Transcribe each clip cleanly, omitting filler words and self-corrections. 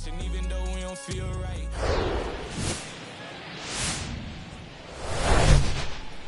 Even though we don't feel right.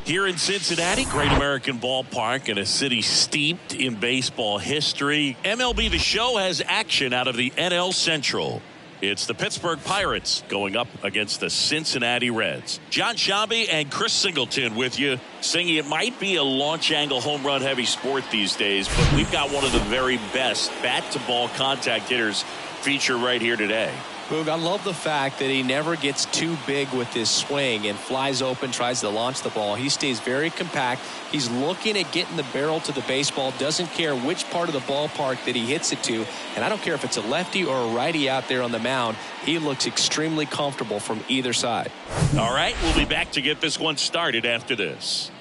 Here in Cincinnati, Great American Ballpark, in a city steeped in baseball history, MLB The Show has action out of the NL Central. It's the Pittsburgh Pirates going up against the Cincinnati Reds. John Shabby and Chris Singleton with you, saying it might be a launch angle home run heavy sport these days, but we've got one of the very best bat to ball contact hitters featured right here today. Boog, I love the fact that he never gets too big with his swing and flies open, tries to launch the ball. He stays very compact. He's looking at getting the barrel to the baseball, doesn't care which part of the ballpark that he hits it to. And I don't care if it's a lefty or a righty out there on the mound. He looks extremely comfortable from either side. All right, we'll be back to get this one started after this.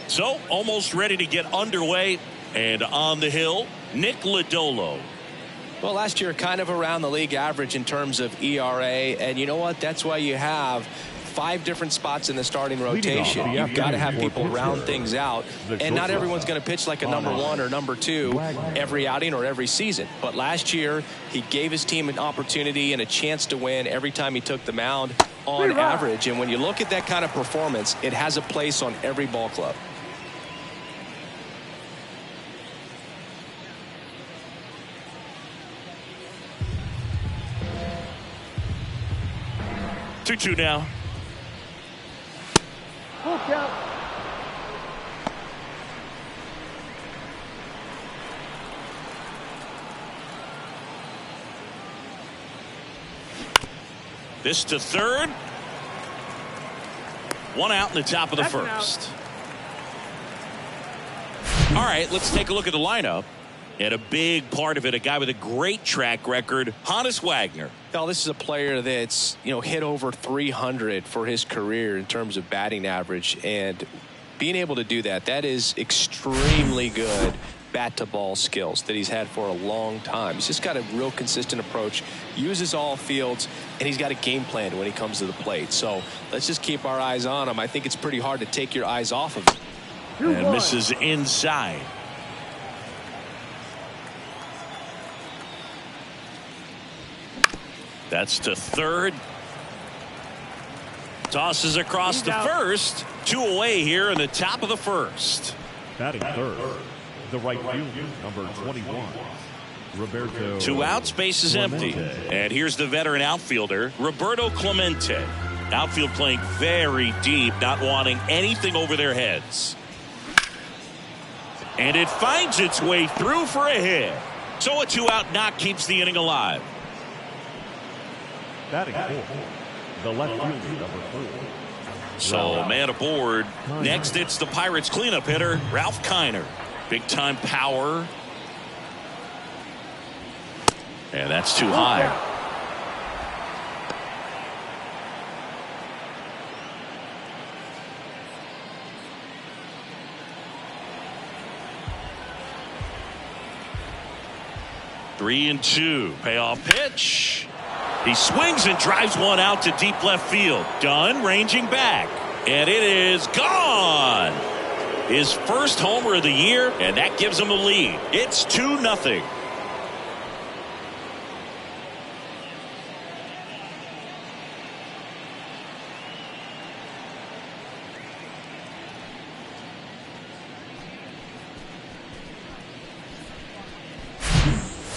So, almost ready to get underway. And on the hill, Nick Lodolo. Well, last year kind of around the league average in terms of ERA. And you know what? That's why you have 5 different spots in the starting rotation. You've got to have people round things out. And not everyone's going to pitch like a number 1 or number 2 every outing or every season. But last year, he gave his team an opportunity and a chance to win every time he took the mound on average. And when you look at that kind of performance, it has a place on every ball club. Two now. Full count. This to third. One out in the top of the first. All right, let's take a look at the lineup. And a big part of it, a guy with a great track record, Honus Wagner. Now, this is a player that's, hit over 300 for his career in terms of batting average. And being able to do that, that is extremely good bat to ball skills that he's had for a long time. He's just got a real consistent approach, uses all fields, and he's got a game plan when he comes to the plate. So let's just keep our eyes on him. I think it's pretty hard to take your eyes off of him. And misses inside. That's to third. Tosses across to first. 2 away here in the top of the first. Batting third, the right fielder, number 21, Roberto. 2 outs, base is empty. And here's the veteran outfielder, Roberto Clemente. Outfield playing very deep, not wanting anything over their heads. And it finds its way through for a hit. So a 2-out knock keeps the inning alive. Batting fourth, the left fielder, number 4. So man aboard. Next, it's the Pirates cleanup hitter, Ralph Kiner. Big time power. And that's too high. Three and two. Payoff pitch. He swings and drives one out to deep left field. Dunn ranging back. And it is gone. His first homer of the year, and that gives him a lead. It's 2-0.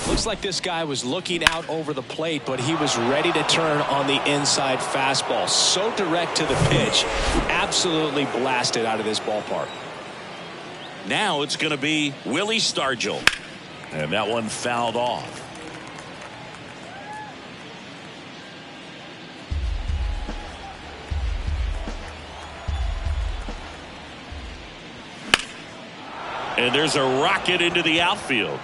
Looks like this guy was looking out over the plate, but he was ready to turn on the inside fastball. So direct to the pitch. Absolutely blasted out of this ballpark. Now it's going to be Willie Stargell. And that one fouled off. And there's a rocket into the outfield.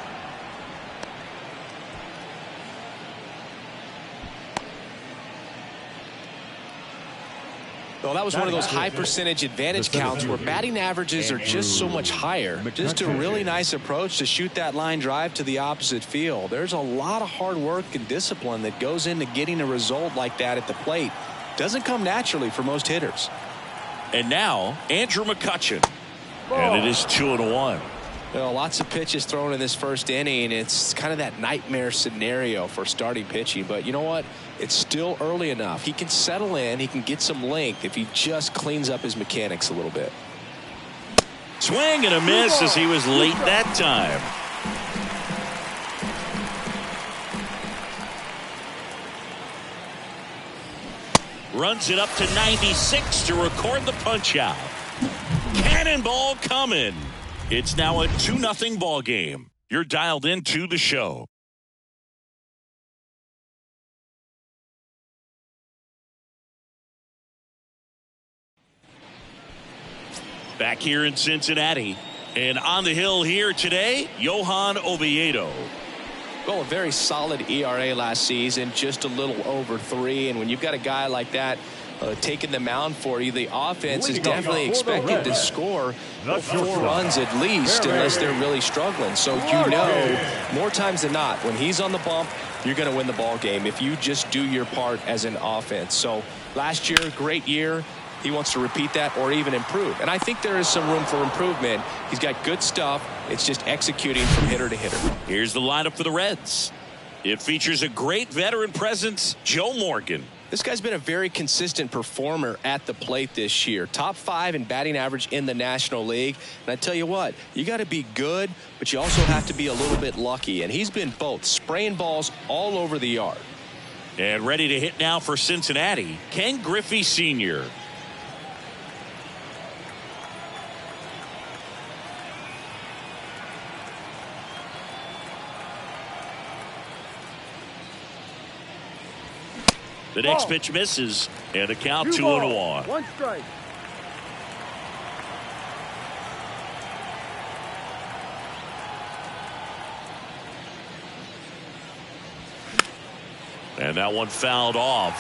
Well, that was one of those high percentage advantage counts where batting averages are just so much higher. Just a really nice approach to shoot that line drive to the opposite field. There's a lot of hard work and discipline that goes into getting a result like that at the plate. Doesn't come naturally for most hitters. And now Andrew McCutchen. And it is 2-1. Well, lots of pitches thrown in this first inning. It's kind of that nightmare scenario for starting pitching. But you know what? It's still early enough. He can settle in. He can get some length if he just cleans up his mechanics a little bit. Swing and a miss as he was late that time. Runs it up to 96 to record the punch out. Cannonball coming. It's now a 2-0 ball game. You're dialed into the show. Back here in Cincinnati. And on the hill here today, Johan Oviedo. Well, a very solid ERA last season, just a little over 3. And when you've got a guy like that taking the mound for you, the offense is definitely expected to score 4 runs at least, unless they're really struggling. So you know, more times than not, when he's on the bump, you're going to win the ball game if you just do your part as an offense. So last year, great year. He wants to repeat that or even improve. And I think there is some room for improvement. He's got good stuff. It's just executing from hitter to hitter. Here's the lineup for the Reds. It features a great veteran presence, Joe Morgan. This guy's been a very consistent performer at the plate this year. Top 5 in batting average in the National League. And I tell you what, you got to be good, but you also have to be a little bit lucky. And he's been both, spraying balls all over the yard. And ready to hit now for Cincinnati, Ken Griffey Sr. The next pitch misses, and the count 2-1. 1 strike. And that one fouled off.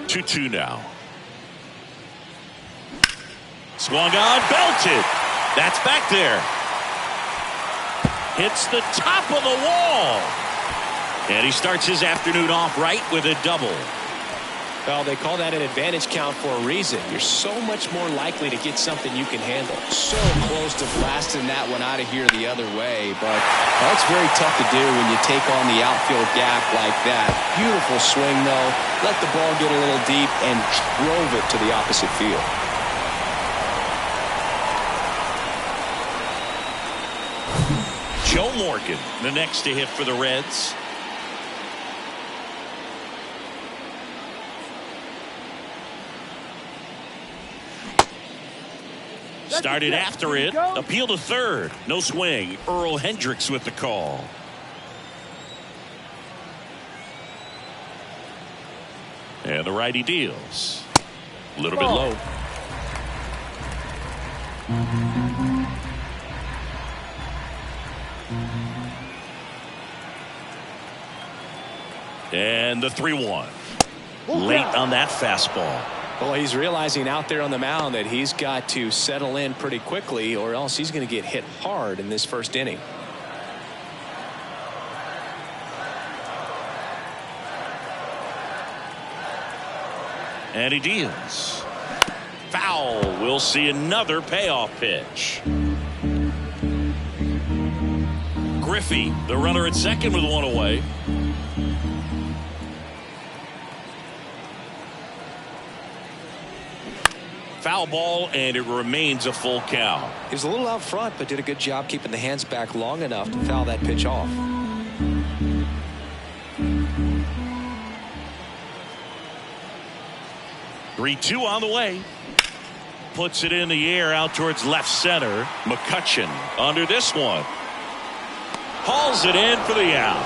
2-2 now. Swung on, belted. That's back there. Hits the top of the wall. And he starts his afternoon off right with a double. Well, they call that an advantage count for a reason. You're so much more likely to get something you can handle. So close to blasting that one out of here the other way, but that's very tough to do when you take on the outfield gap like that. Beautiful swing, though. Let the ball get a little deep and drove it to the opposite field. Joe Morgan, the next to hit for the Reds. Started after it. Appeal to third. No swing. Earl Hendricks with the call. And the righty deals. A little bit low. And the 3-1. Late on that fastball. Well, he's realizing out there on the mound that he's got to settle in pretty quickly or else he's going to get hit hard in this first inning. And he deals. Foul. We'll see another payoff pitch. Griffey, the runner at second with one away. Foul ball, and it remains a full count. He was a little out front, but did a good job keeping the hands back long enough to foul that pitch off. Three-two on the way. Puts it in the air out towards left center. McCutcheon under this one. Hauls it in for the out.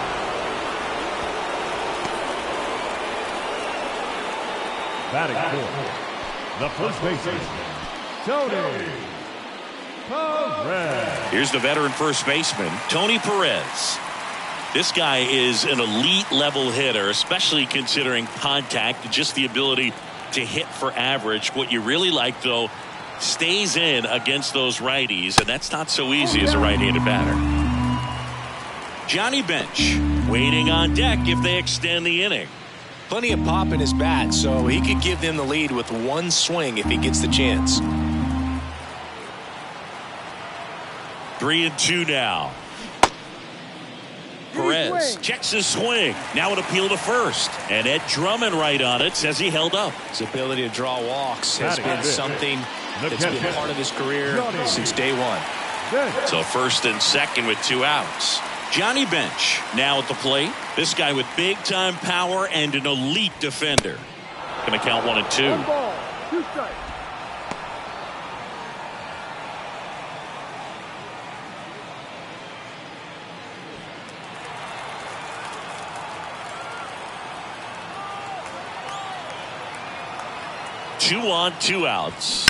Batting fourth. The first baseman, Tony Perez. Here's the veteran first baseman, Tony Perez. This guy is an elite level hitter, especially considering contact, just the ability to hit for average. What you really like, though, stays in against those righties, and that's not so easy as a right-handed batter. Johnny Bench waiting on deck if they extend the inning. plenty of pop in his bat, so he could give them the lead with one swing if he gets the chance. 3-2 now. Perez checks his swing. Now an appeal to first. And Ed Drummond right on it says he held up. His ability to draw walks has been something that's been part of his career since day one. So first and second with 2 outs. Johnny Bench now at the plate. This guy with big-time power and an elite defender. Going to count 1-2. 1 ball, 2 strikes. Two on, 2 outs.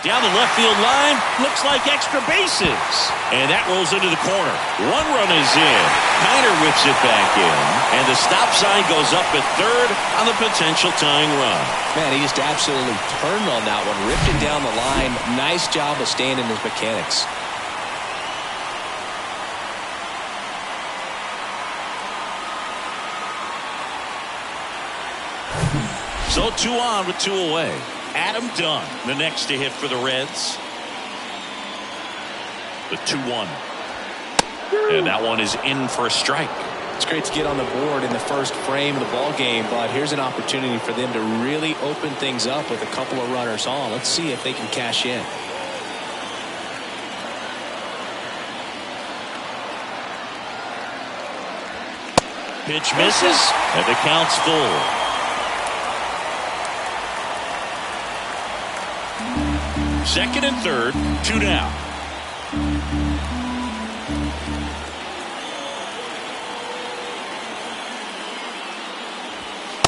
Down the left field line, looks like extra bases. And that rolls into the corner. 1 run is in. Kiner whips it back in. And the stop sign goes up at third on the potential tying run. Man, he just absolutely turned on that one. Ripped it down the line. Nice job of staying in his mechanics. So 2 on with 2 away. Adam Dunn, the next to hit for the Reds. The 2-1. And that one is in for a strike. It's great to get on the board in the first frame of the ball game, but here's an opportunity for them to really open things up with a couple of runners on. Let's see if they can cash in. Pitch misses, and the count's full. Second and third, 2 down.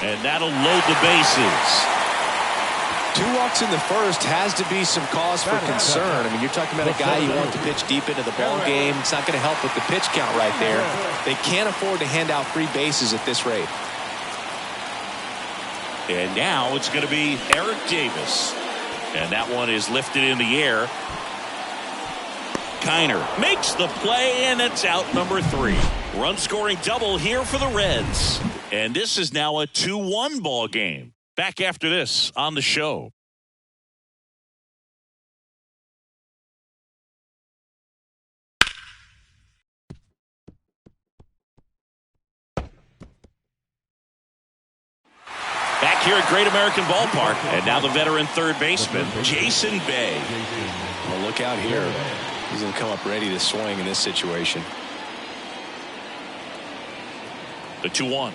And that'll load the bases. 2 walks in the first has to be some cause for concern. I mean, you're talking about a guy you want to pitch deep into the ball game. It's not going to help with the pitch count right there. They can't afford to hand out free bases at this rate. And now it's going to be Eric Davis. And that one is lifted in the air. Kiner makes the play, and it's out number 3. Run scoring double here for the Reds. And this is now a 2-1 ball game. Back after this on the show. Back here at Great American Ballpark, and now the veteran third baseman, Jason Bay. Well, look out here. He's going to come up ready to swing in this situation. The 2-1.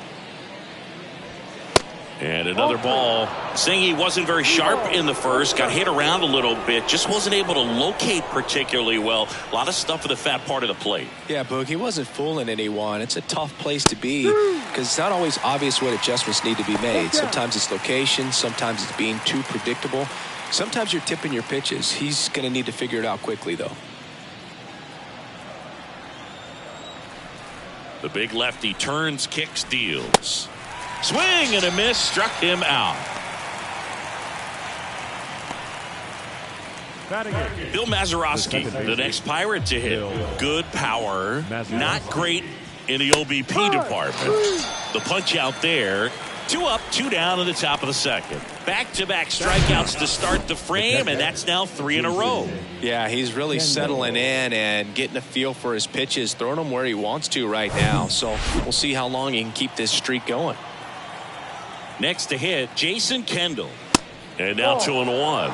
And another ball. Saying he wasn't very sharp in the first, got hit around a little bit, just wasn't able to locate particularly well. A lot of stuff at the fat part of the plate. Yeah, Boog, he wasn't fooling anyone. It's a tough place to be because it's not always obvious what adjustments need to be made. Sometimes it's location, sometimes it's being too predictable. Sometimes you're tipping your pitches. He's going to need to figure it out quickly, though. The big lefty turns, kicks, deals. Swing and a miss, struck him out. Bill Mazeroski, the next Pirate to hit. Good power, not great in the OBP department. The punch out there. 2 up, 2 down in the top of the second. Back-to-back strikeouts to start the frame, and that's now 3 in a row. Yeah, he's really settling in and getting a feel for his pitches, throwing them where he wants to right now. So we'll see how long he can keep this streak going. Next to hit, Jason Kendall. And now 2-1.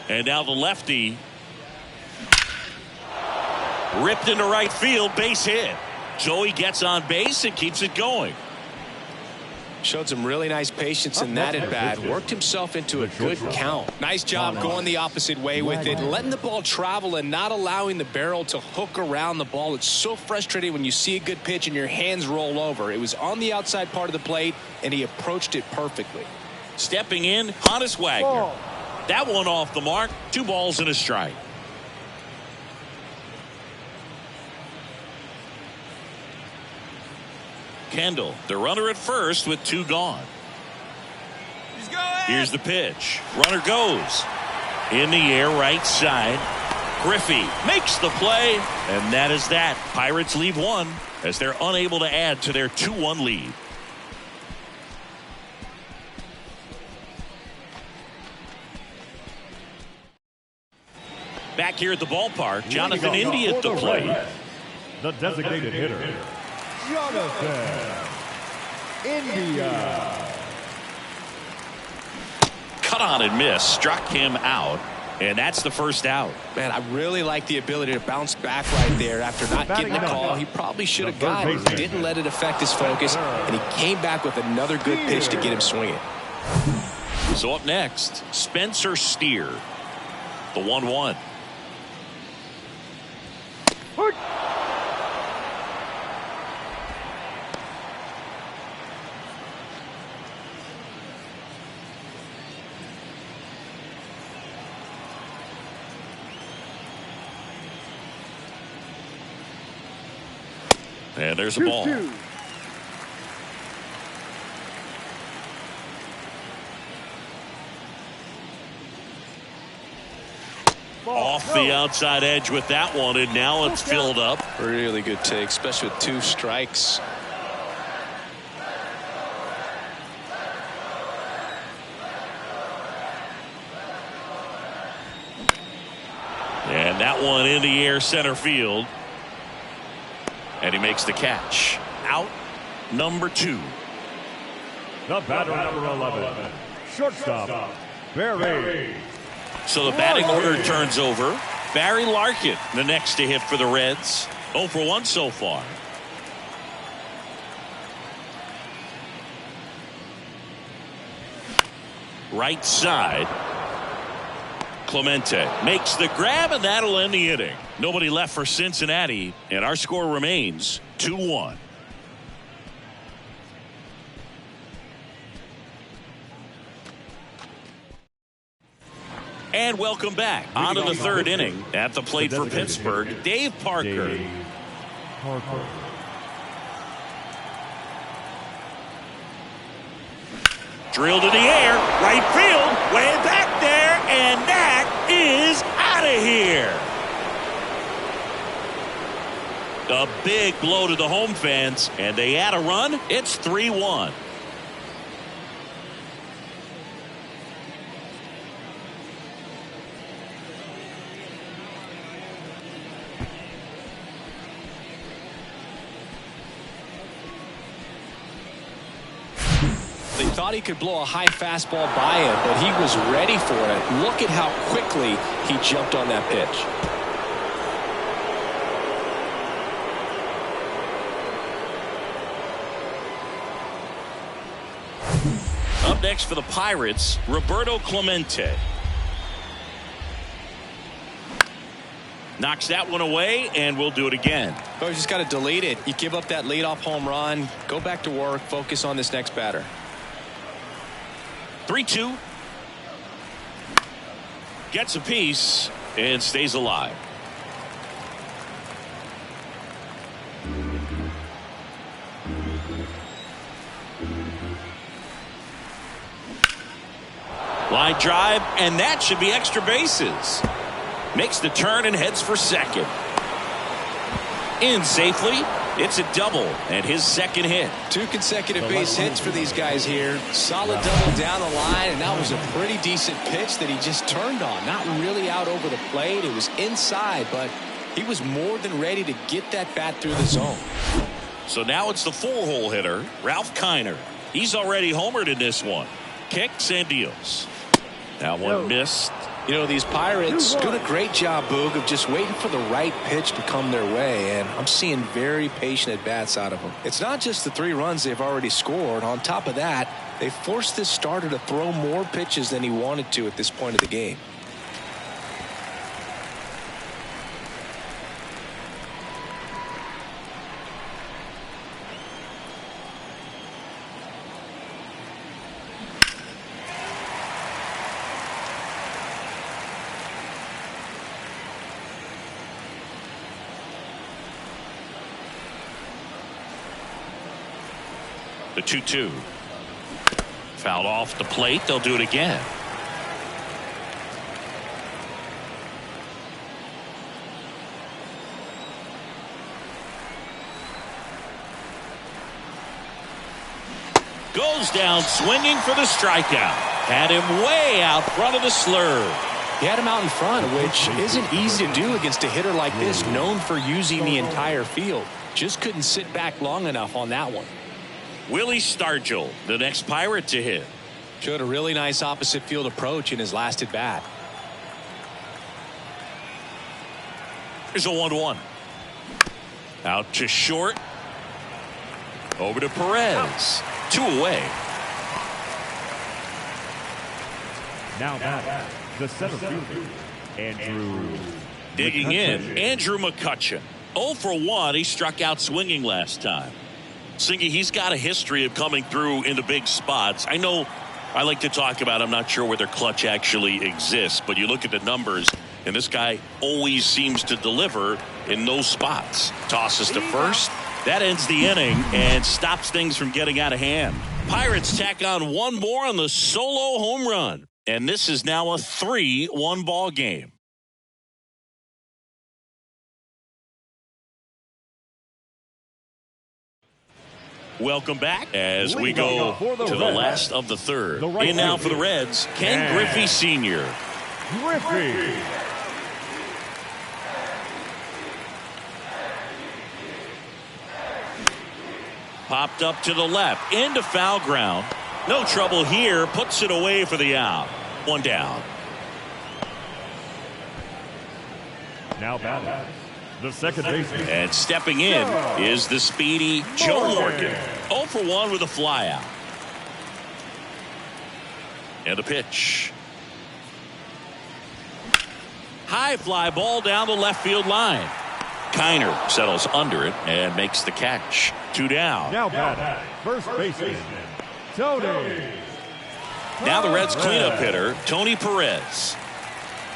And now the lefty. Ripped into right field, base hit. Joey gets on base and keeps it going. Showed some really nice patience in that at bat. Worked himself into a good count. Nice job going the opposite way with it. Letting the ball travel and not allowing the barrel to hook around the ball. It's so frustrating when you see a good pitch and your hands roll over. It was on the outside part of the plate, and he approached it perfectly. Stepping in, Honus Wagner. That one off the mark. 2 balls and a strike. Kendall, the runner at first with 2 gone. Here's the pitch. Runner goes. In the air, right side. Griffey makes the play, and that is that. Pirates leave one as they're unable to add to their 2-1 lead. Back here at the ballpark, Jonathan Indy at the plate. The designated hitter, Jonathan India. Cut on and miss, struck him out, and that's the first out. Man, I really like the ability to bounce back right there after not getting the call. He probably should have got it. Didn't let it affect his focus, and he came back with another good pitch to get him swinging. So up next, Spencer Steer, the 1-1. And there's a ball. Off the outside edge with that one, and now it's filled up. Really good take, especially with 2 strikes. And that one in the air center field. And he makes the catch. Out number 2. The batter, number 11, shortstop, Barry. So the batting order turns over. Barry Larkin, the next to hit for the Reds. 0 for 1 so far. Right side. Clemente makes the grab, and that'll end the inning. Nobody left for Cincinnati, and our score remains 2-1. And welcome back. On to the 3rd inning. At the plate for Pittsburgh, Dave Parker. Drilled in the air, right field, way back there, and that is out of here. A big blow to the home fans, and they add a run. It's 3-1. They thought he could blow a high fastball by him, but he was ready for it. Look at how quickly he jumped on that pitch. Up next for the Pirates, Roberto Clemente. Knocks that one away, and we'll do it again. Oh, you just got to delete it. You give up that leadoff home run, go back to work, focus on this next batter. 3-2. Gets a piece and stays alive. Line drive, and that should be extra bases. Makes the turn and heads for second. In safely. It's a double and his second hit. 2 consecutive base hits for these guys here. Solid double down the line, and that was a pretty decent pitch that he just turned on. Not really out over the plate. It was inside, but he was more than ready to get that bat through the zone. So now it's the 4-hole hitter, Ralph Kiner. He's already homered in this one. Kicks and deals. That one missed. You know, these Pirates doing a great job, Boog, of just waiting for the right pitch to come their way, and I'm seeing very patient at-bats out of them. It's not just the 3 runs they've already scored. On top of that, they forced this starter to throw more pitches than he wanted to at this point of the game. The 2-2. Fouled off the plate. They'll do it again. Goes down swinging for the strikeout. Had him way out front of the slurve. He had him out in front, which isn't easy to do against a hitter like this, known for using the entire field. Just couldn't sit back long enough on that one. Willie Stargell, the next Pirate to hit. Showed a really nice opposite field approach in his last at bat. Here's a 1-1. Out to short. Over to Perez. 2 away. Now back, the center fielder, Andrew. Digging McCutcheon. in, Andrew McCutcheon. 0 for 1. He struck out swinging last time. Singy, he's got a history of coming through into big spots. I know I like to talk about, I'm not sure whether clutch actually exists, but you look at the numbers, and this guy always seems to deliver in those spots. Tosses to first. That ends the inning and stops things from getting out of hand. Pirates tack on one more on the solo home run. And this is now a 3-1 ball game. Welcome back as we go to the last of the third. In now for the Reds, Ken Griffey Sr. Griffey. Popped up to the left, into foul ground. No trouble here, puts it away for the out. 1 down. Now batting, the second baseman. And stepping in is the speedy Joe Morgan. 0 for 1 with a flyout. And a pitch. High fly ball down the left field line. Kiner settles under it and makes the catch. 2 down. Now batting, first baseman, Tony. Now the Reds cleanup hitter, Tony Perez.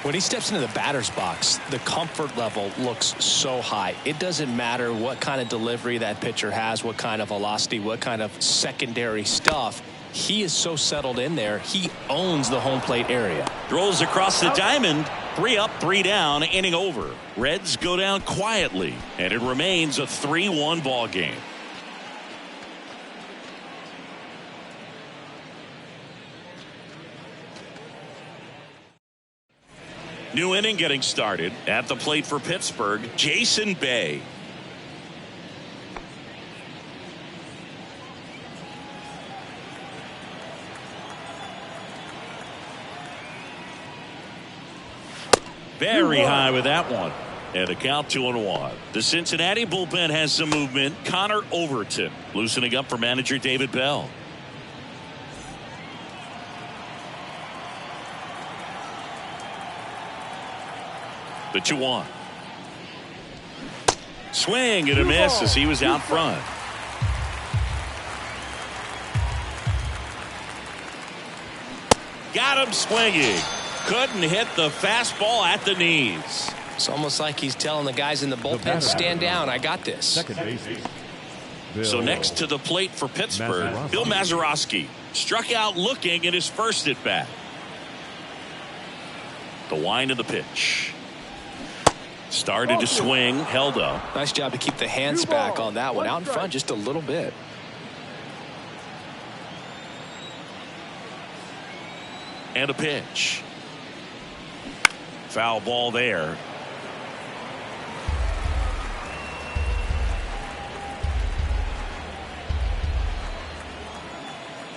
When he steps into the batter's box, the comfort level looks so high. It doesn't matter what kind of delivery that pitcher has, what kind of velocity, what kind of secondary stuff. He is so settled in there. He owns the home plate area. Throws across the diamond. 3 up, 3 down, inning over. Reds go down quietly, and it remains a 3-1 ball game. New inning getting started. At the plate for Pittsburgh, Jason Bay. Very high with that one. And a count 2-1. The Cincinnati bullpen has some movement. Connor Overton loosening up for manager David Bell. The 2-1. Swing and a miss as he was out front. Got him swinging. Couldn't hit the fastball at the knees. It's almost like he's telling the guys in the bullpen, stand down, I got this. Second baseman. So next to the plate for Pittsburgh, Bill Mazeroski struck out looking at his first at bat. The wind of the pitch. Started to swing, held up. Nice job to keep the hands back on that one. Out in front just a little bit. And a pitch. Foul ball there.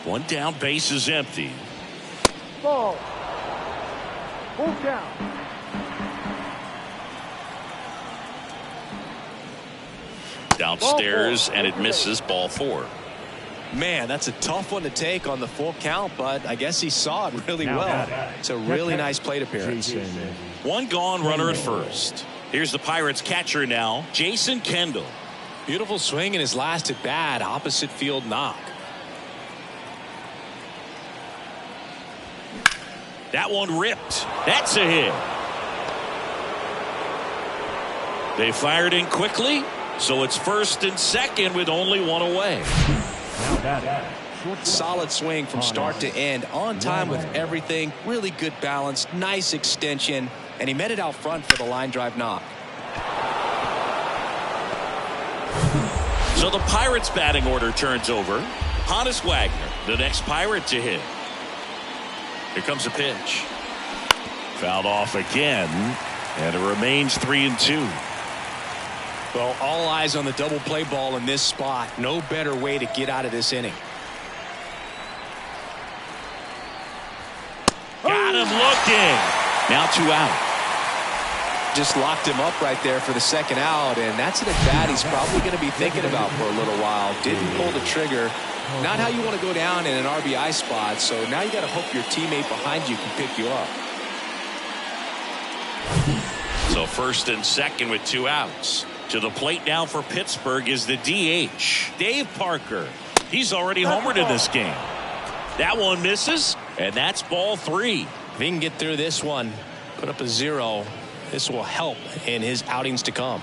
One down, base is empty. Ball. Full count. Downstairs, and it misses. Ball 4. Man, that's a tough one to take on the full count, but I guess he saw it really well. It's a really nice plate appearance. One gone, runner at first. Here's the Pirates catcher now, Jason Kendall. Beautiful swing in his last at bat, opposite field knock. That one ripped. That's a hit. They fired in quickly, so it's first and second with only one away. Solid swing from start to end, on time with everything, really good balance, nice extension, and he met it out front for the line drive knock. So the Pirates batting order turns over. Honus Wagner, the next Pirate to hit. Here comes a pitch. Fouled off again, and it remains 3-2. Well, all eyes on the double play ball in this spot. No better way to get out of this inning. Got him looking. Now 2 out. Just locked him up right there for the second out, and that's an at-bat he's probably going to be thinking about for a little while. Didn't pull the trigger. Not how you want to go down in an RBI spot, so now you got to hope your teammate behind you can pick you up. So first and second with 2 outs. To the plate now for Pittsburgh is the DH, Dave Parker. He's already homered in this game. That one misses, and that's ball 3. If he can get through this one, put up a 0, this will help in his outings to come.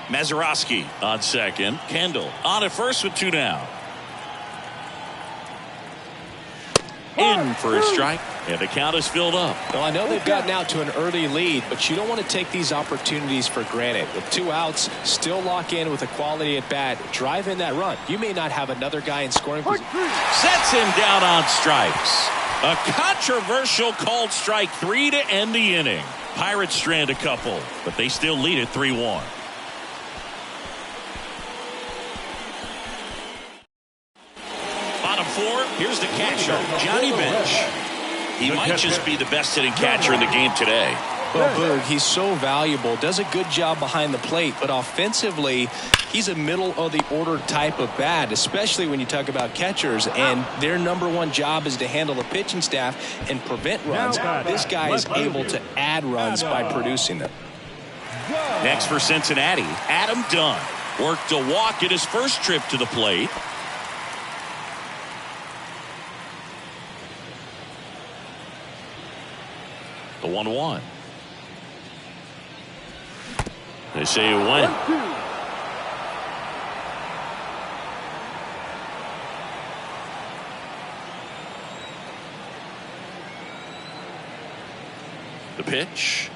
Mazeroski on second. Kendall on at first with 2 down. In for a strike, and the count is filled up. Well, I know they've gotten out to an early lead, but you don't want to take these opportunities for granted. With 2 outs, still lock in with a quality at bat. Drive in that run. You may not have another guy in scoring position. Sets him down on strikes. A controversial called strike 3 to end the inning. Pirates strand a couple, but they still lead it 3-1. Bottom 4, here's the catcher, Johnny Bench. He might just be the best hitting catcher in the game today. Well, Boog, he's so valuable, does a good job behind the plate, but offensively, he's a middle of the order type of bat, especially when you talk about catchers, and their #1 job is to handle the pitching staff and prevent runs. This guy is able to add runs by producing them. Next for Cincinnati, Adam Dunn worked a walk at his first trip to the plate. The 1-1. They say it went. The pitch.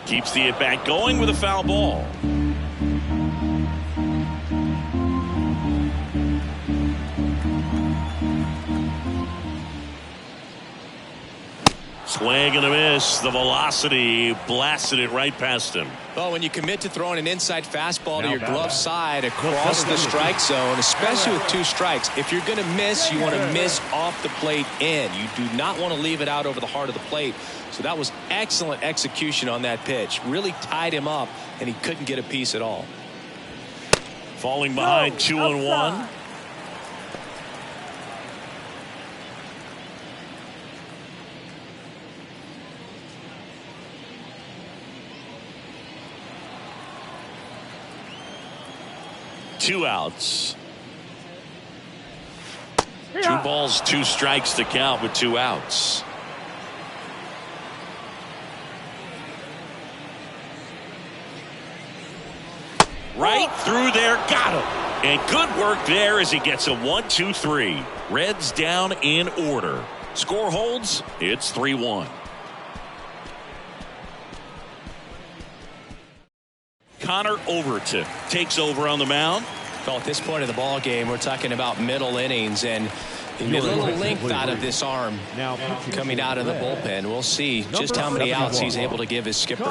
Keeps the at-bat going with a foul ball. Swing and a miss. The velocity blasted it right past him. Well, when you commit to throwing an inside fastball to your glove side across the strike zone, especially with 2 strikes, if you're going to miss, you want to miss off the plate in. You do not want to leave it out over the heart of the plate. So that was excellent execution on that pitch. Really tied him up, and he couldn't get a piece at all. Falling behind 2-1. Two outs. 2 balls, 2 strikes to count with 2 outs. Right through there, got him. And good work there as he gets a 1-2-3. Reds down in order. Score holds, it's 3-1. Connor Overton takes over on the mound. Well, at this point of the ball game, we're talking about middle innings, and a little length out of this arm coming out of the bullpen. We'll see just how many outs he's able to give his skipper.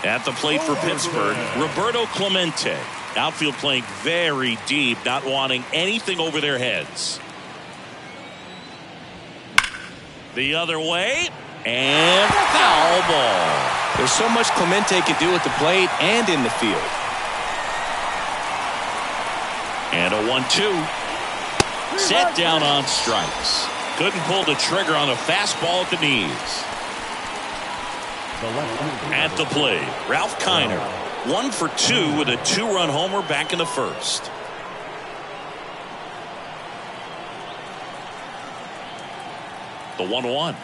At the plate for Pittsburgh, Roberto Clemente. Outfield playing very deep, not wanting anything over their heads. The other way, and foul ball. There's so much Clemente can do at the plate and in the field. And a 1-2. Set down on strikes. Couldn't pull the trigger on a fastball at the knees. At the plate, Ralph Kiner. 1 for 2 with a 2-run homer back in the first. The 1-1.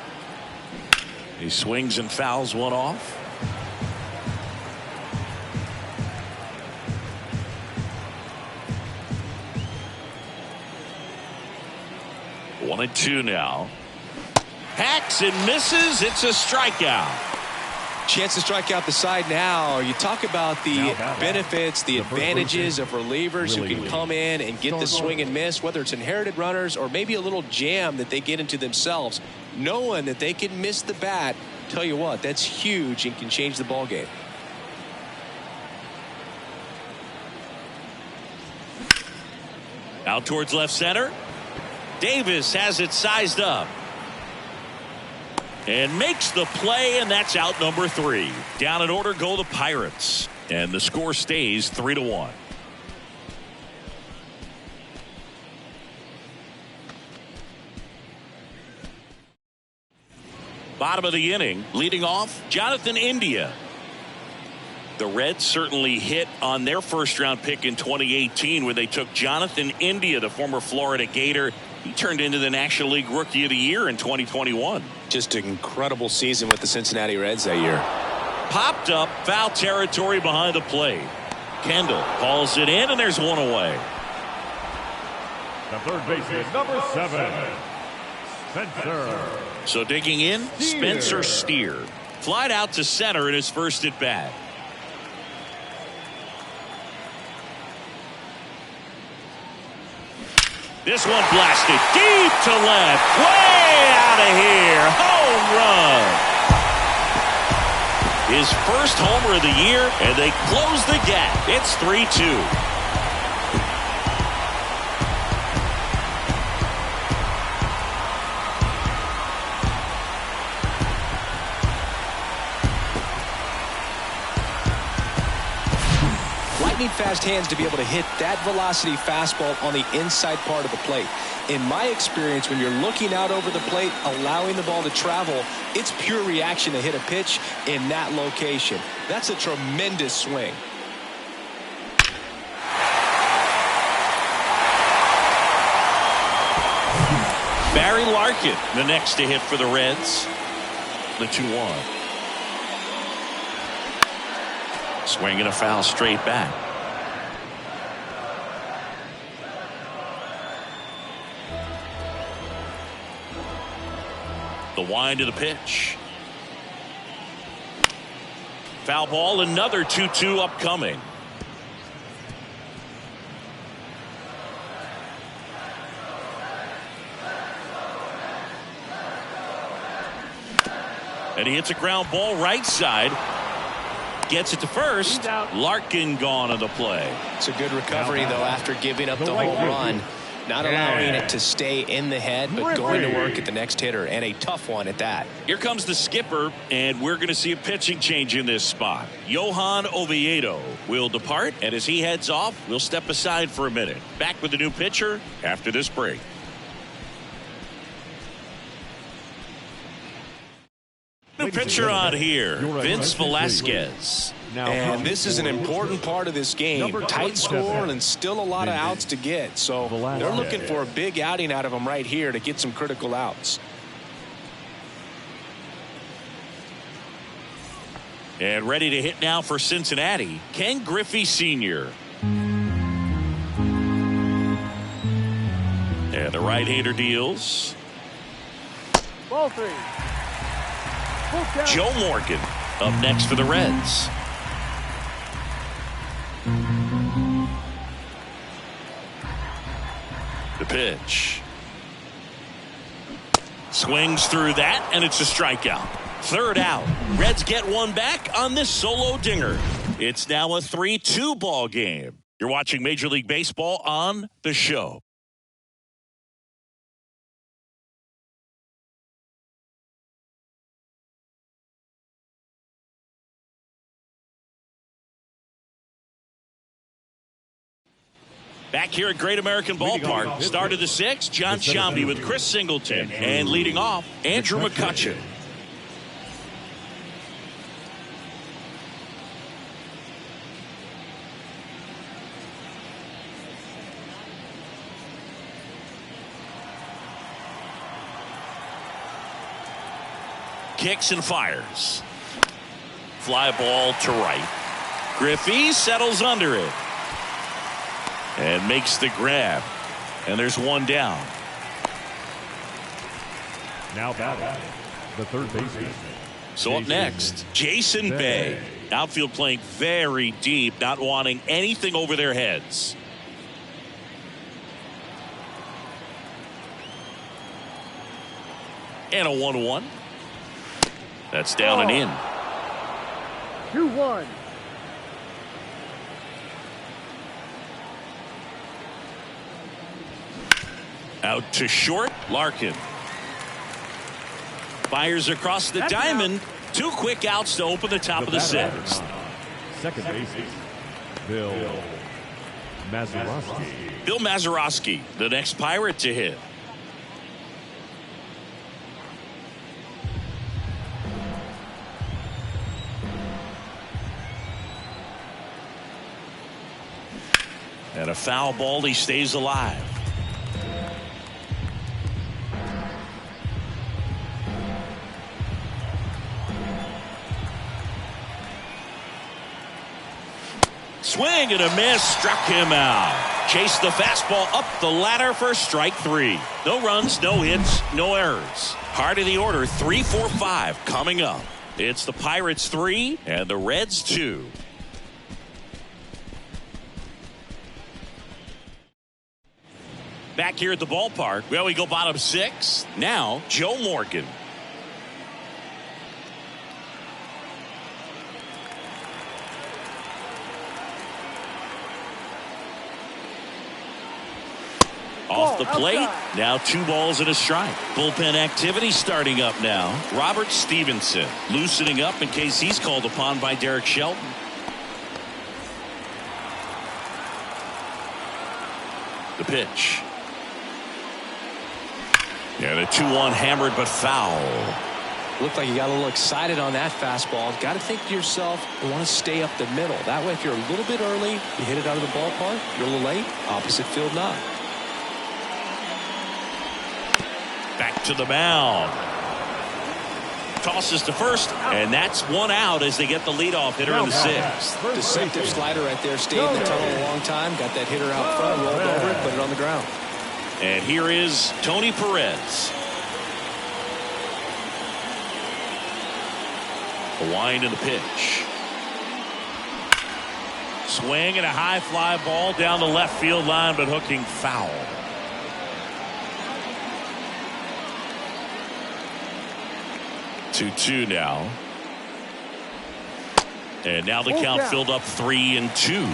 He swings and fouls one off. 1-2 now. Hacks and misses. It's a strikeout. Chance to strike out the side now. You talk about the benefits, the advantages of relievers who can come in and get the swing and miss, whether it's inherited runners or maybe a little jam that they get into themselves. Knowing that they can miss the bat, tell you what, that's huge and can change the ball game. Out towards left center. Davis has it sized up. And makes the play, and that's out number 3. Down in order go the Pirates. And the score stays 3-1. Bottom of the inning, leading off, Jonathan India. The Reds certainly hit on their first-round pick in 2018 when they took Jonathan India, the former Florida Gator. He turned into the National League Rookie of the Year in 2021. Just an incredible season with the Cincinnati Reds that year. Popped up, foul territory behind the plate. Kendall calls it in, and there's one away. The third baseman, number 7, Spencer. So digging in, Spencer Steer. Flied out to center in his first at bat. This one blasted deep to left. Way out of here. Home run. His first homer of the year, and they close the gap. It's 3-2. Fast hands to be able to hit that velocity fastball on the inside part of the plate. In my experience, when you're looking out over the plate, allowing the ball to travel, it's pure reaction to hit a pitch in that location. That's a tremendous swing. Barry Larkin, the next to hit for the Reds. The 2-1. Swinging a foul straight back. The wind of the pitch. Foul ball, another 2-2 upcoming. And he hits a ground ball right side. Gets it to first. Larkin gone on the play. It's a good recovery, though, after giving up the home run. Not allowing it to stay in the head, but going to work at the next hitter, and a tough one at that. Here comes the skipper, and we're going to see a pitching change in this spot. Johan Oviedo will depart, and as he heads off, we'll step aside for a minute. Back with the new pitcher after this break. New pitcher on here, Vince Velasquez. And this is an important part of this game. Tight score and still a lot of outs to get. So they're looking for a big outing out of him right here to get some critical outs. And ready to hit now for Cincinnati, Ken Griffey Sr. And the right-hander deals. Ball 3. Joe Morgan up next for the Reds. The pitch. Swings through that, and it's a strikeout. Third out. Reds get one back on this solo dinger. It's now a 3-2 ball game. You're watching Major League Baseball on The Show. Back here at Great American Ballpark, start of the 6th, John Sciambi with Chris Singleton, and leading off, Andrew McCutchen. Kicks and fires. Fly ball to right. Griffey settles under it. And makes the grab. And there's one down. Now batting, the third baseman, So up next, Jason Bay. Outfield playing very deep, not wanting anything over their heads. And a 1-1. That's down and in. 2-1. Out to short, Larkin. Fires across the diamond. 2 quick outs to open the top of the 6th. Second baseman, Bill Mazeroski. Bill Mazeroski, the next Pirate to hit. And a foul ball, he stays alive. Swing and a miss, struck him out. Chased the fastball up the ladder for strike 3. No runs, no hits, no errors. Heart of the order, 3, 4, 5 coming up. It's the Pirates 3 and the Reds 2. Back here at the ballpark, well, we go bottom 6. Now, Joe Morgan. Off the plate. Now 2 balls and a strike. Bullpen activity starting up now. Robert Stevenson loosening up in case he's called upon by Derek Shelton. The pitch. And a 2-1 hammered but foul. Looked like you got a little excited on that fastball. Got to think to yourself, you want to stay up the middle. That way, if you're a little bit early, you hit it out of the ballpark. You're a little late, opposite field not. Back to the mound. Tosses to first, and that's 1 out as they get the leadoff hitter in the 6th. Deceptive slider right there. Stayed in the tunnel a long time. Got that hitter out front, rolled over it, put it on the ground. And here is Tony Perez. The wind and the pitch. Swing and a high fly ball down the left field line, but hooking foul. Two now. And now the count filled up 3-2.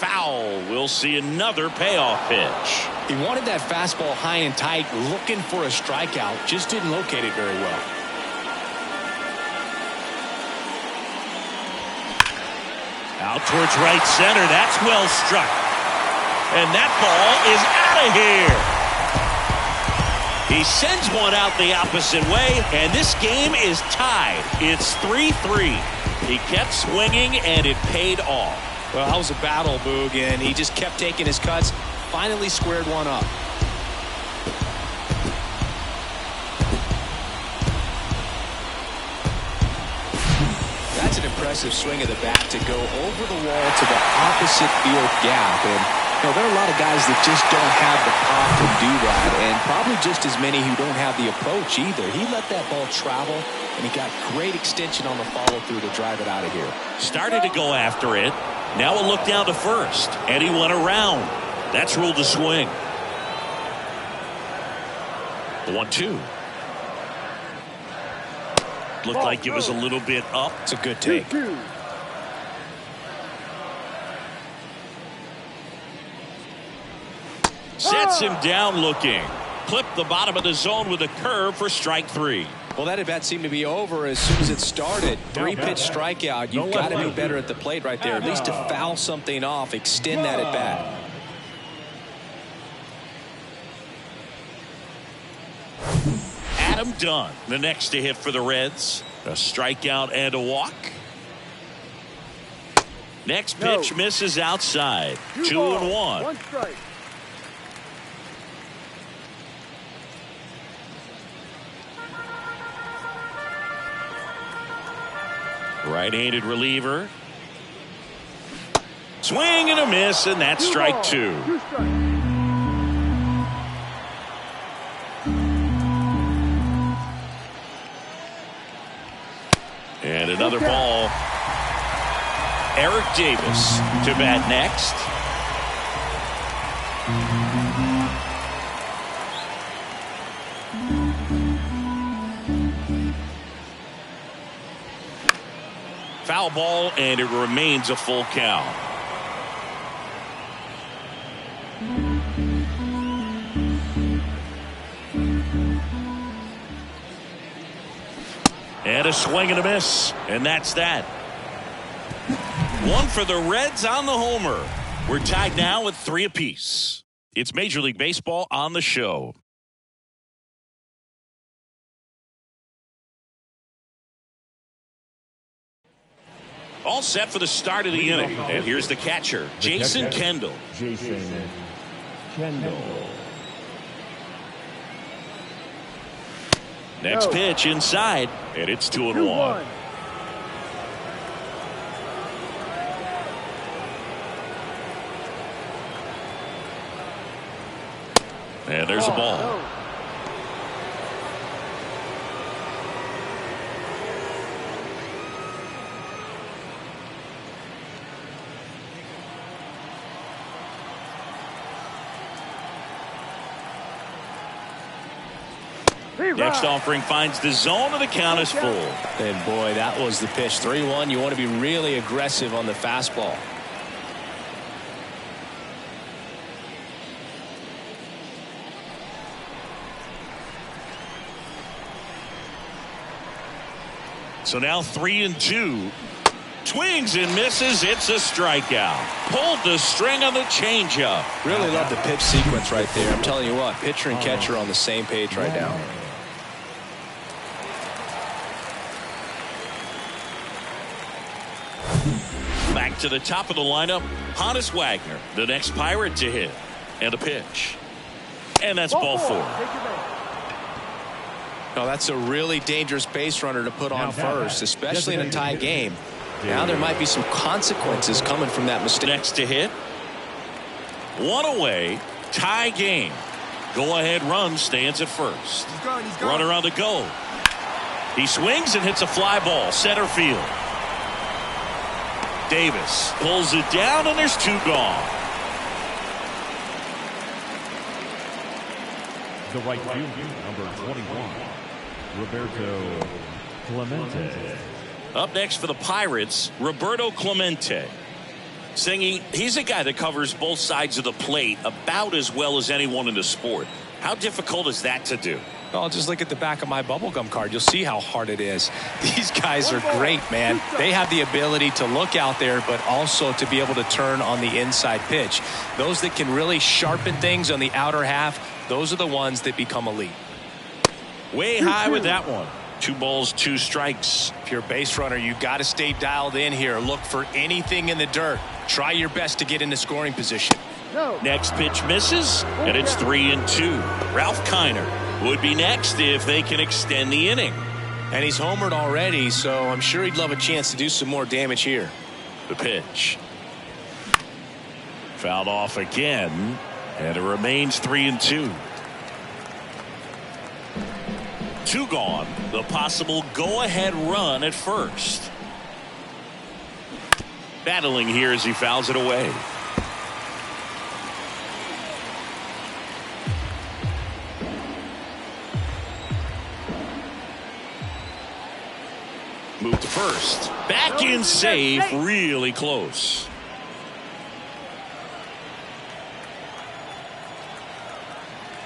Foul. We'll see another payoff pitch. He wanted that fastball high and tight, looking for a strikeout. Just didn't locate it very well. Out towards right center. That's well struck. And that ball is out of here. He sends one out the opposite way, and this game is tied. It's 3-3. He kept swinging, and it paid off. Well, that was a battle, Boog, and he just kept taking his cuts. Finally squared one up. That's an impressive swing of the bat to go over the wall to the opposite field gap. And you know, there are a lot of guys that just don't have the pop to do that, and probably just as many who don't have the approach either. He let that ball travel, and he got great extension on the follow-through to drive it out of here. Started to go after it. Now a look down to first, and he went around. That's ruled a swing. The 1-2. Looked like it was a little bit up. It's a good take. Sets him down looking. Clipped the bottom of the zone with a curve for strike 3. Well, that at-bat seemed to be over as soon as it started. 3-pitch strikeout. You've got to be better at the plate right there, at least to foul something off, extend that at-bat. Adam Dunn, the next to hit for the Reds. A strikeout and a walk. Next pitch misses outside. 2-1. 1 strike. Right-handed reliever. Swing and a miss, and that's strike two. And another ball. Eric Davis to bat next. Foul ball, and it remains a full count. And a swing and a miss, and that's that. One for the Reds on the homer. We're tied now at 3 apiece. It's Major League Baseball on the show. All set for the start of the inning. And here's the catcher, Jason Kendall. Jason Kendall. Next pitch inside, and it's 2-1. And there's a ball. Next offering finds the zone, and the count is full. And boy, that was the pitch. 3-1. You want to be really aggressive on the fastball. So now 3-2. Swings and misses. It's a strikeout. Pulled the string on the changeup. Really love the pitch sequence right there. I'm telling you what, pitcher and catcher are on the same page right now. Back to the top of the lineup, Honus Wagner, the next Pirate to hit. And a pitch. And that's ball 4. Oh, that's a really dangerous base runner to put on first, especially in a tie game. Now there might be some consequences coming from that mistake. Next to hit. 1 away. Tie game. Go-ahead run stands at first. He's gone. Runner on the go. He swings and hits a fly ball. Center field. Davis pulls it down, and there's 2 gone. The right fielder, number 21, Roberto Clemente. Up next for the Pirates, Roberto Clemente. Singing, he's a guy that covers both sides of the plate about as well as anyone in the sport. How difficult is that to do? Oh, just look at the back of my bubblegum card. You'll see how hard it is. These guys are great, man. They have the ability to look out there, but also to be able to turn on the inside pitch. Those that can really sharpen things on the outer half, those are the ones that become elite. Way high with that one. 2 balls, 2 strikes. If you're a base runner, you got to stay dialed in here. Look for anything in the dirt. Try your best to get into scoring position. Next pitch misses, and it's 3-2. Ralph Kiner would be next if they can extend the inning. And he's homered already, so I'm sure he'd love a chance to do some more damage here. The pitch. Fouled off again, and it remains 3-2. 2 gone. The possible go-ahead run at first. Battling here as he fouls it away. Move to first. Back in safe. Really close.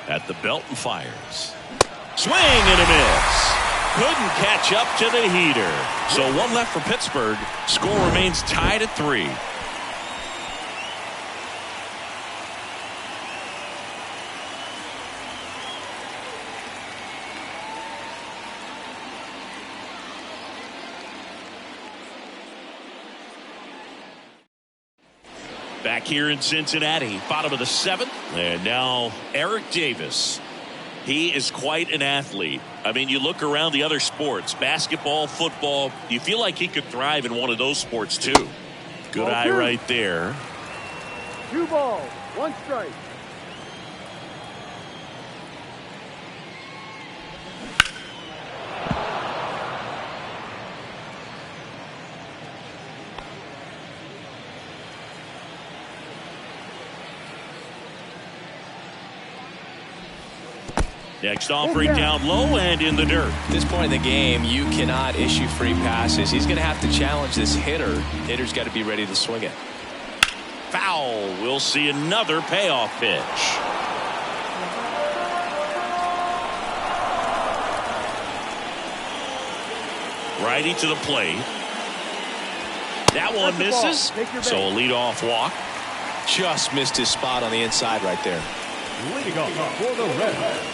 At the belt and fires. Swing and a miss. Couldn't catch up to the heater. So 1 left for Pittsburgh. Score remains tied at 3. Back here in Cincinnati, bottom of the 7th. And now Eric Davis. He is quite an athlete. I mean, you look around the other sports, basketball, football, you feel like he could thrive in one of those sports too. Good eye right there. 2 balls, 1 strike. Next offering down low and in the dirt. At this point in the game, you cannot issue free passes. He's going to have to challenge this hitter. Hitter's got to be ready to swing it. Foul. We'll see another payoff pitch. Righty to the plate. That one misses. So a leadoff walk. Just missed his spot on the inside right there. Leading off for the Reds.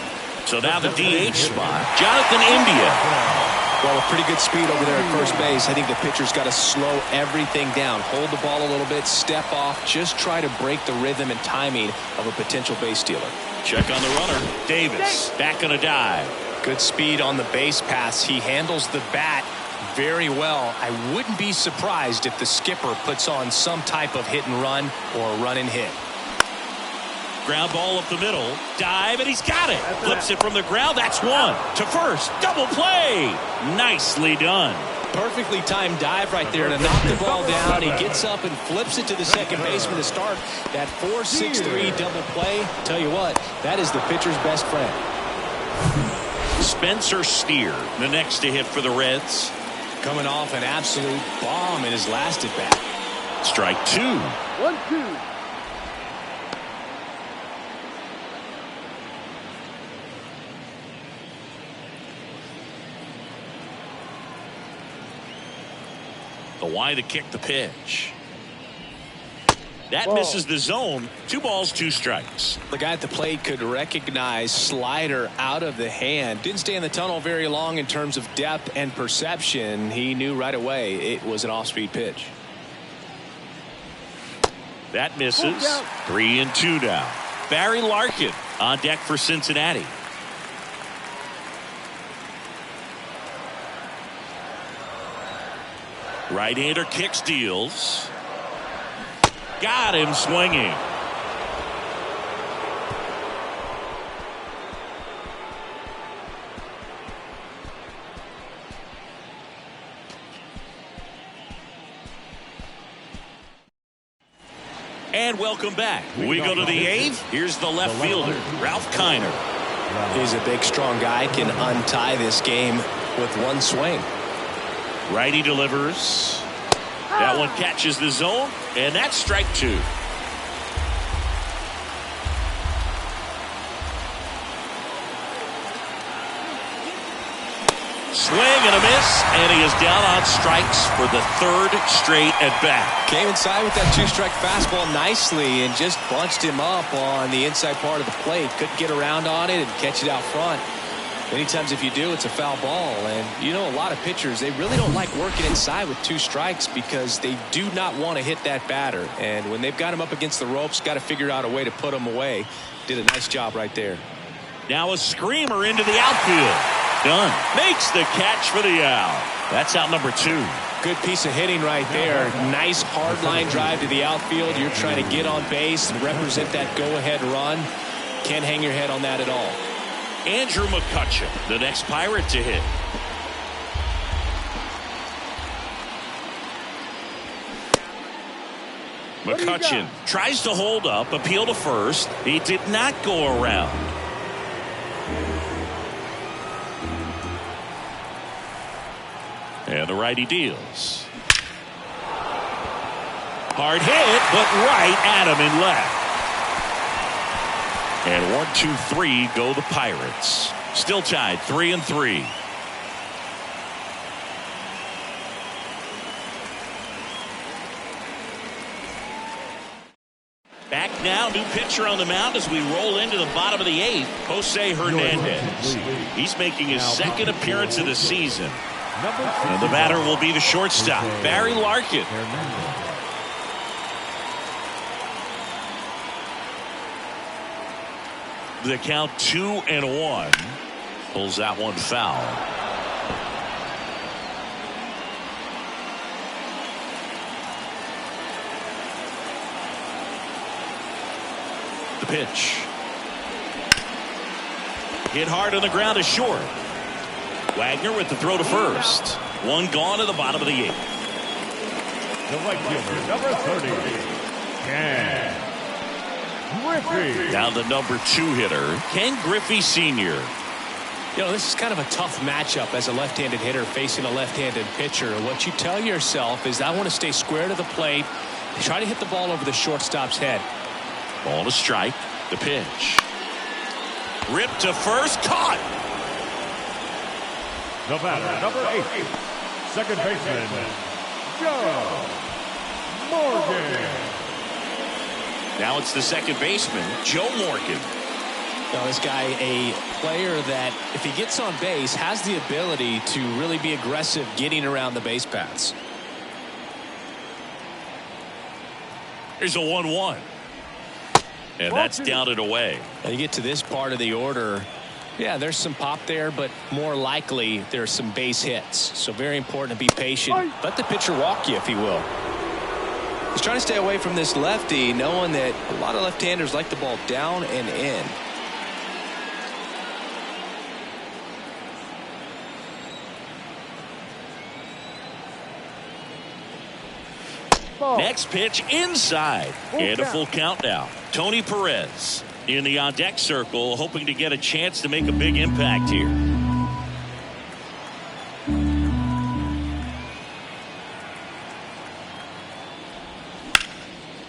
So now the DH spot, Jonathan India. Well, with pretty good speed over there at first base, I think the pitcher's got to slow everything down. Hold the ball a little bit, step off, just try to break the rhythm and timing of a potential base stealer. Check on the runner. Davis back on a dive. Good speed on the base pass. He handles the bat very well. I wouldn't be surprised if the skipper puts on some type of hit and run or a run and hit. Ground ball up the middle. Dive, and he's got it. Flips it from the ground. That's one. To first. Double play. Nicely done. Perfectly timed dive right there to knock the ball down. He gets up and flips it to the second baseman to start that 4-6-3 double play. Tell you what, that is the pitcher's best friend. Spencer Steer, the next to hit for the Reds. Coming off an absolute bomb in his last at bat. Strike 2. 1-2. The wide to kick the pitch. That misses the zone. 2 balls, 2 strikes. The guy at the plate could recognize slider out of the hand. Didn't stay in the tunnel very long in terms of depth and perception. He knew right away it was an off-speed pitch. That misses. 3-2 now. Barry Larkin on deck for Cincinnati. Right-hander kicks, deals. Got him swinging. And welcome back. We go to the 8th. Here's the left fielder, Ralph Kiner. He's a big, strong guy. Can untie this game with one swing. Righty delivers. That one catches the zone, and that's strike 2. Swing and a miss, and he is down on strikes for the 3rd straight at bat. Came inside with that 2-strike fastball nicely and just bunched him up on the inside part of the plate. Couldn't get around on it and catch it out front. Many times if you do, it's a foul ball. And you know, a lot of pitchers, they really don't like working inside with 2 strikes because they do not want to hit that batter. And when they've got him up against the ropes, got to figure out a way to put him away. Did a nice job right there. Now a screamer into the outfield. Dunn makes the catch for the out. That's out number 2. Good piece of hitting right there. Nice hard line drive to the outfield. You're trying to get on base and represent that go-ahead run. Can't hang your head on that at all. Andrew McCutchen, the next Pirate to hit. McCutchen tries to hold up, appeal to first. He did not go around. And the righty deals. Hard hit, but right at him in left. And 1, 2, 3 go the Pirates. Still tied 3-3. Back now, new pitcher on the mound as we roll into the bottom of the 8th. Jose Hernandez. He's making his 2nd appearance of the season. And the batter will be the shortstop, Barry Larkin. The count 2-1. Pulls that one foul. The pitch. Hit hard on the ground is short. Wagner with the throw to first. One gone at the bottom of the 8th. The right fielder, number 30, Ken Griffey. Now the number 2 hitter, Ken Griffey Sr. You know, this is kind of a tough matchup as a left-handed hitter facing a left-handed pitcher. What you tell yourself is, I want to stay square to the plate, try to hit the ball over the shortstop's head. Ball to strike. The pitch. Ripped to first. Caught. The batter, number 8, second baseman, Joe Morgan. Now it's the second baseman, Joe Morgan. Now, this guy, a player that, if he gets on base, has the ability to really be aggressive getting around the base paths. Here's a 1-1. And that's down and away. And you get to this part of the order, yeah, there's some pop there, but more likely there's some base hits. So very important to be patient. Let the pitcher walk you, if he will. He's trying to stay away from this lefty, knowing that a lot of left-handers like the ball down and in. Next pitch inside. And a full count now. Tony Perez in the on-deck circle, hoping to get a chance to make a big impact here.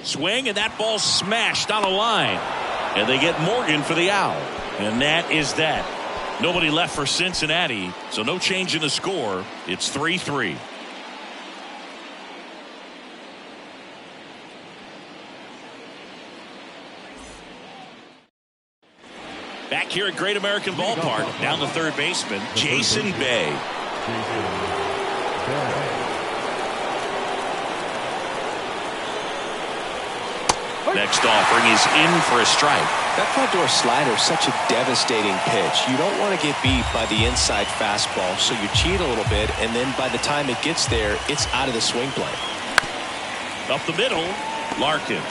Swing, and that ball smashed on a line. And they get Morgan for the out. And that is that. Nobody left for Cincinnati, so no change in the score. It's 3-3. Back here at Great American Ballpark, down the third baseman, Jason Bay. Next offering is in for a strike. That front door slider is such a devastating pitch. You don't want to get beat by the inside fastball, so you cheat a little bit, and then by the time it gets there, it's out of the swing plane. Up the middle, Larkin.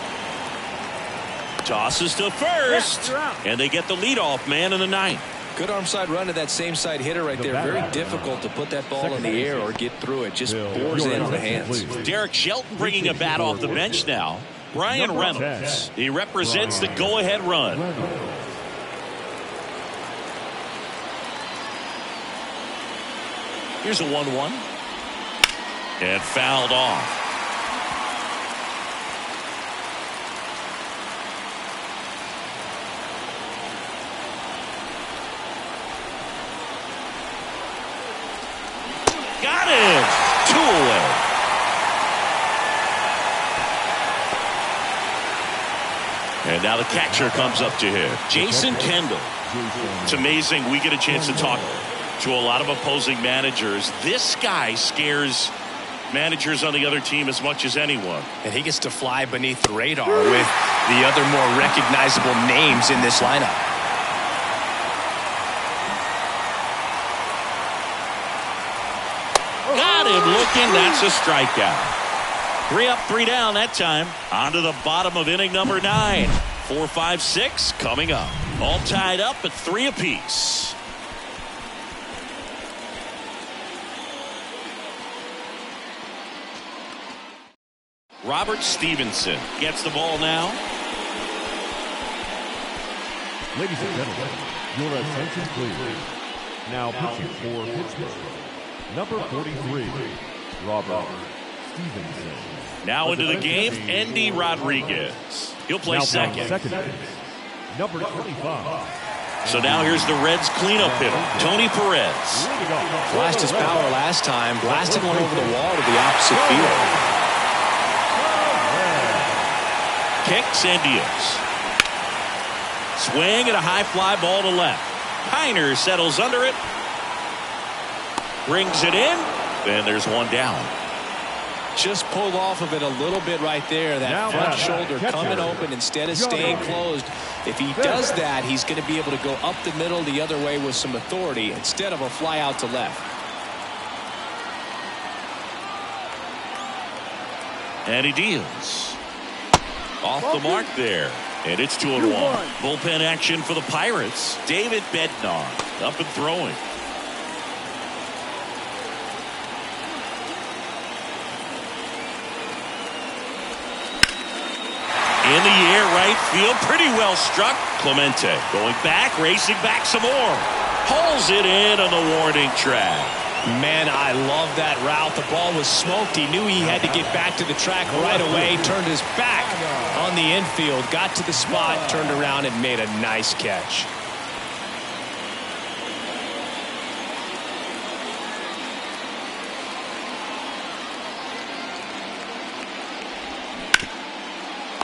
Tosses to first, and they get the leadoff man in the 9th. Good arm side run to that same side hitter right there. Very difficult to put that ball in the air or get through it. Just bores in on the hands. Derek Shelton bringing a bat off the bench now. Brian Reynolds. He represents the go-ahead run. Here's a 1-1. And fouled off. Got him. 2 away. And now the catcher comes up to him, Jason Kendall. It's amazing we get a chance to talk to a lot of opposing managers. This guy scares managers on the other team as much as anyone. And he gets to fly beneath the radar with the other more recognizable names in this lineup. Got him looking. That's a strikeout. 3 up, 3 down that time. On to the bottom of inning number 9. 4, 5, 6 coming up. All tied up at 3 apiece. Robert Stevenson gets the ball now. Ladies and gentlemen, your attention please. Now pitching for Pittsburgh, number 43, Robert Stevenson. Now into the game, Andy Rodriguez. He'll play second. Number 25. So now here's the Reds cleanup hitter, Tony Perez. Flashed his power last time, blasted one over the wall to the opposite field. Kicks and deals. Swing and a high fly ball to left. Kiner settles under it. Brings it in. And there's one down. just pulled off of it a little bit right there. That front shoulder coming open instead of staying closed. If he does that, he's going to be able to go up the middle the other way with some authority instead of a fly out to left. And he deals. Off the mark there. And it's 2-1. Bullpen action for the Pirates. David Bednar up and throwing. In the air, right field, pretty well struck. Clemente going back, racing back some more. Pulls it in on the warning track. Man, I love that route. The ball was smoked. He knew he had to get back to the track right away. Turned his back on the infield. Got to the spot, turned around, and made a nice catch.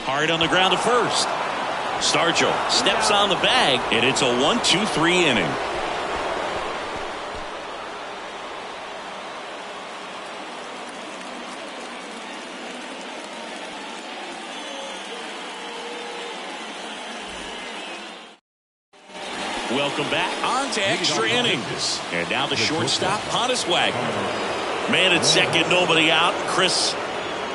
Hard on the ground to first. Stargell steps on the bag, and it's a 1-2-3 inning. Welcome back on to extra innings. And now the shortstop, Honus Wagner. Man at second, nobody out. Chris,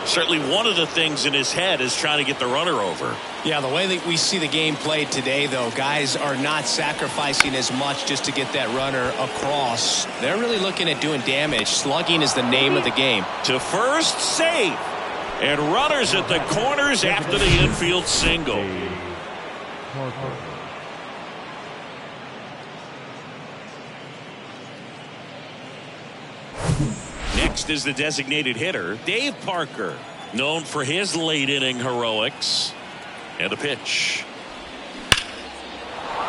certainly one of the things in his head is trying to get the runner over. Yeah, the way that we see the game played today, though, guys are not sacrificing as much just to get that runner across. They're really looking at doing damage. Slugging is the name of the game. To first, save. And runners at the corners after the infield single. Next is the designated hitter, Dave Parker, known for his late inning heroics. And the pitch.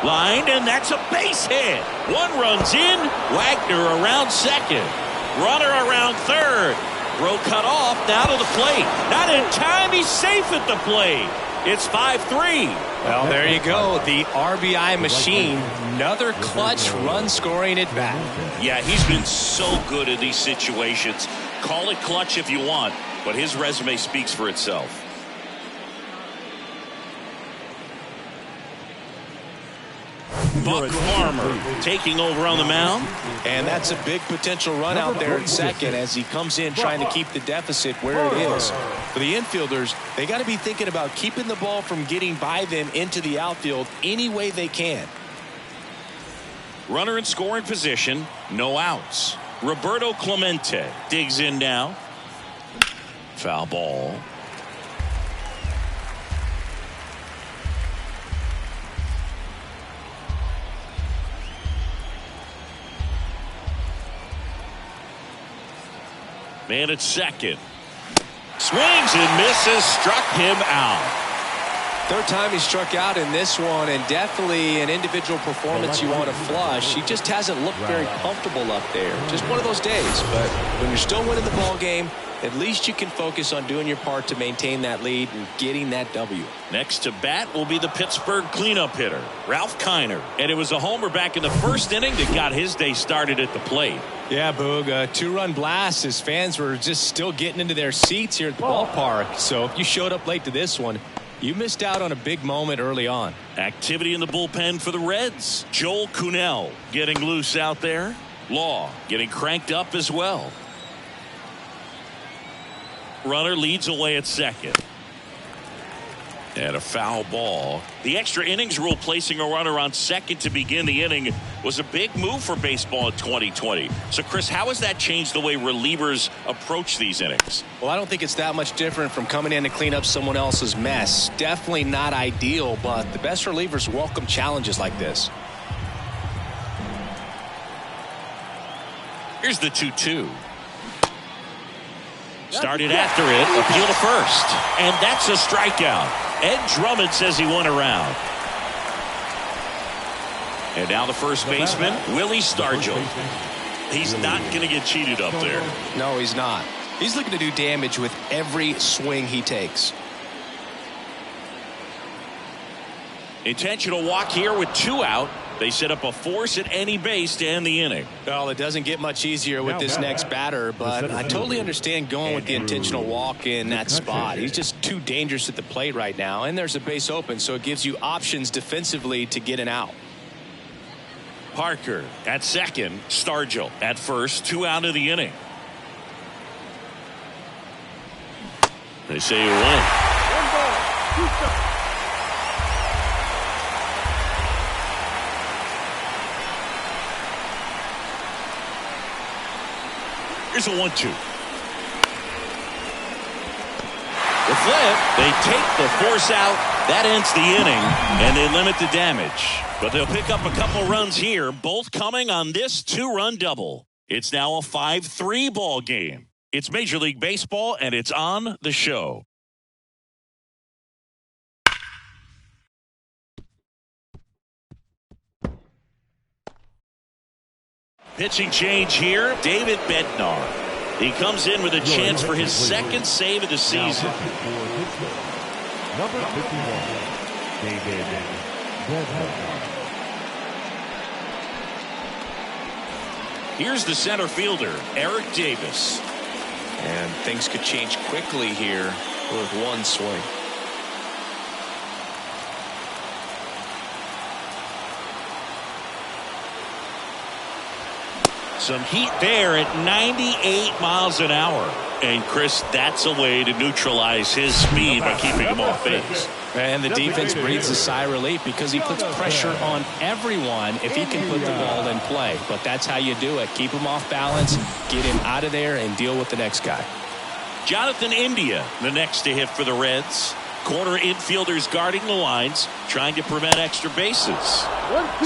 Lined, and that's a base hit. One runs in. Wagner around second. Runner around third. Throw cut off. Now to the plate. Not in time. He's safe at the plate. It's 5-3. Well, there you go. The RBI machine. Another clutch run scoring at bat. Yeah, he's been so good in these situations. Call it clutch if you want, but his resume speaks for itself. Buck Farmer taking over on the mound. And that's a big potential run out there at second as he comes in trying to keep the deficit where it is. For the infielders, they got to be thinking about keeping the ball from getting by them into the outfield any way they can. Runner in scoring position, no outs. Roberto Clemente digs in now. Foul ball. Man at second. Swings and misses, struck him out. Third time he struck out in this one, and definitely an individual performance you want to flush. He just hasn't looked very comfortable up there. Just one of those days. But when you're still winning the ball game, at least you can focus on doing your part to maintain that lead and getting that W. Next to bat will be the Pittsburgh cleanup hitter, Ralph Kiner. And it was a homer back in the first inning that got his day started at the plate. Yeah, Boog, a two-run blast. His fans were just still getting into their seats here at the ballpark. So if you showed up late to this one, you missed out on a big moment early on. Activity in the bullpen for the Reds. Joel Kuhnel getting loose out there. Law getting cranked up as well. Runner leads away at second. And a foul ball. The extra innings rule placing a runner on second to begin the inning was a big move for baseball in 2020. So, Chris, how has that changed the way relievers approach these innings? Well, I don't think it's that much different from coming in to clean up someone else's mess. Definitely not ideal, but the best relievers welcome challenges like this. Here's the 2-2. Started after it, appeal to first. And that's a strikeout. Ed Drummond says he went around. And now the first baseman, Willie Stargell. He's not going to get cheated up there. No, he's not. He's looking to do damage with every swing he takes. Intentional walk here with 2 out. They set up a force at any base to end the inning. Well, it doesn't get much easier with this next batter, but I totally understand going with the intentional walk in that spot. He's just too dangerous at the plate right now, and there's a base open, so it gives you options defensively to get an out. Parker at second, Stargell at first, 2 out of the inning. They say you win. 1 ball, 2 strikes. Here's a 1-2. The flip, they take the force out. That ends the inning, and they limit the damage. But they'll pick up a couple runs here, both coming on this 2-run double. It's now a 5-3 ball game. It's Major League Baseball, and it's on the show. Pitching change here, David Bednar. He comes in with a chance for his second save of the season. Number 51, David Bednar. Here's the center fielder, Eric Davis. And things could change quickly here with one swing. Some heat there at 98 miles an hour. And, Chris, that's a way to neutralize his speed by keeping him off base. And the defense breathes a sigh of relief because he puts pressure on everyone if he can put the ball in play. But that's how you do it. Keep him off balance, get him out of there, and deal with the next guy. Jonathan India, the next to hit for the Reds. Corner infielders guarding the lines, trying to prevent extra bases.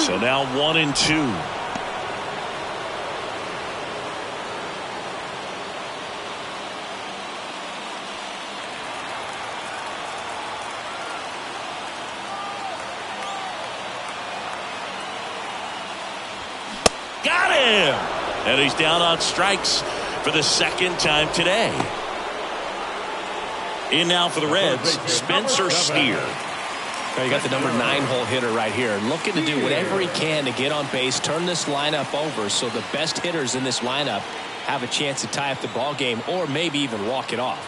So now 1-2. Got him! And he's down on strikes for the second time today. In now for the Reds, Spencer Steer. You got the number 9 hole hitter right here, looking to do whatever he can to get on base, turn this lineup over so the best hitters in this lineup have a chance to tie up the ball game or maybe even walk it off.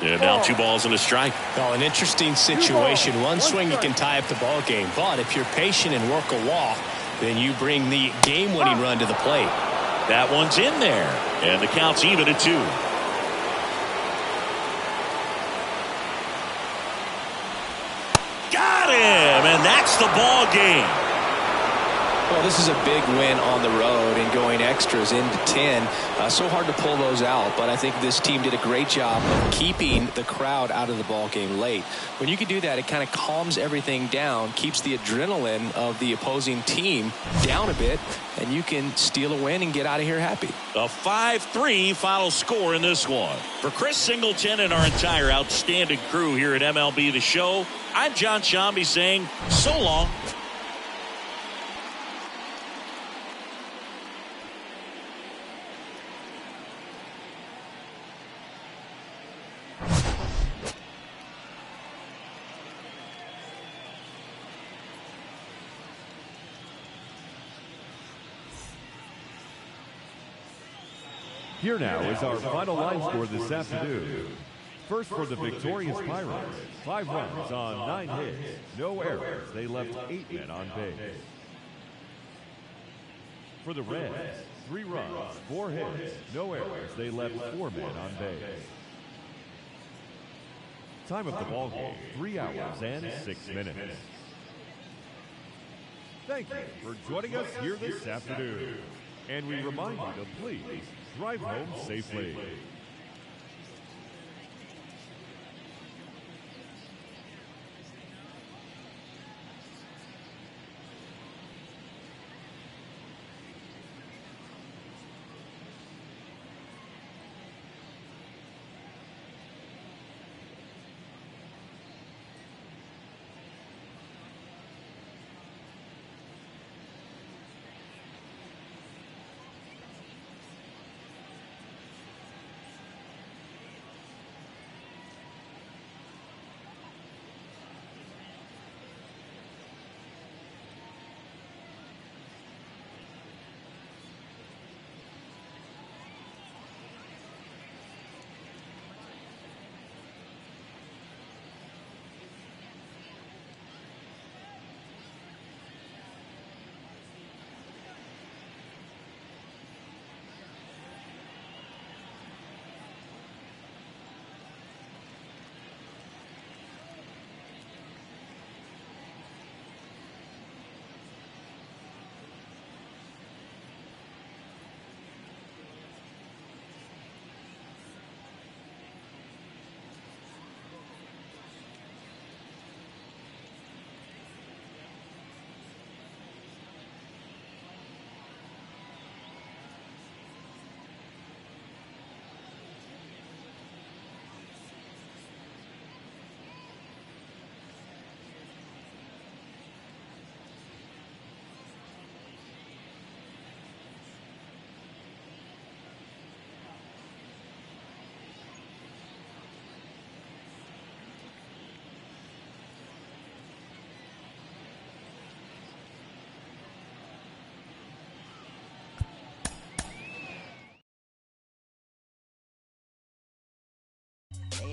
Yeah, now 2 balls and a strike. Well, an interesting situation. One swing you can tie up the ball game, but if you're patient and work a walk, then you bring the game-winning run to the plate. That one's in there, and the count's even at 2. Got him, and that's the ball game. Well, this is a big win on the road and going extras into 10. So hard to pull those out, but I think this team did a great job of keeping the crowd out of the ball game late. When you can do that, it kind of calms everything down, keeps the adrenaline of the opposing team down a bit, and you can steal a win and get out of here happy. A 5-3 final score in this one. For Chris Singleton and our entire outstanding crew here at MLB The Show, I'm John Shambi saying so long. Here now is our final line score this afternoon. First for the victorious Pirates, 5 runs on 9 hits, no errors. They left 8 men on base. For the Reds, 3 runs, 4 hits, no errors. They left 4 men on base. Time of the ball game, 3 hours and 6 minutes. Thank you for joining us here this afternoon. And we remind you to please drive home safely.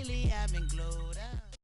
lately I've been glued up.